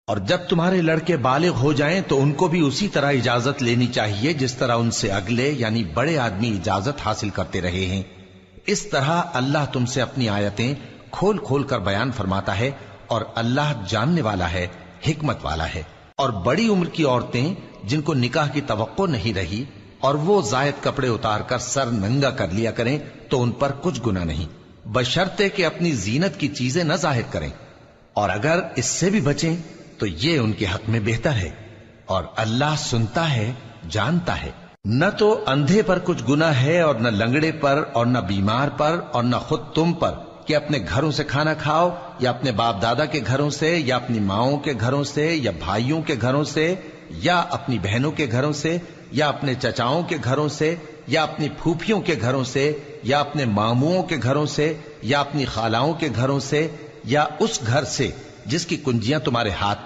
اور جب تمہارے لڑکے بالغ ہو جائیں تو ان کو بھی اسی طرح اجازت لینی چاہیے جس طرح ان سے اگلے یعنی بڑے آدمی اجازت حاصل کرتے رہے ہیں۔ اس طرح اللہ تم سے اپنی آیتیں کھول کھول کر بیان فرماتا ہے، اور اللہ جاننے والا ہے، حکمت والا ہے۔ اور بڑی عمر کی عورتیں جن کو نکاح کی توقع نہیں رہی اور وہ زائد کپڑے اتار کر سر ننگا کر لیا کریں تو ان پر کچھ گناہ نہیں، بشرطے کہ اپنی زینت کی چیزیں نہ ظاہر کریں، اور اگر اس سے بھی بچیں تو یہ ان کے حق میں بہتر ہے، اور اللہ سنتا ہے، جانتا ہے۔ نہ تو اندھے پر کچھ گناہ ہے اور نہ لنگڑے پر اور نہ بیمار پر اور نہ خود تم پر کہ اپنے گھروں سے کھانا کھاؤ، یا اپنے باپ دادا کے گھروں سے، یا اپنی ماؤں کے گھروں سے، یا بھائیوں کے گھروں سے، یا اپنی بہنوں کے گھروں سے، یا اپنے چچاؤں کے گھروں سے، یا اپنی پھوپھیوں کے گھروں سے، یا اپنے ماموؤں کے گھروں سے، یا اپنی خالاؤں کے گھروں سے، یا اس گھر سے جس کی کنجیاں تمہارے ہاتھ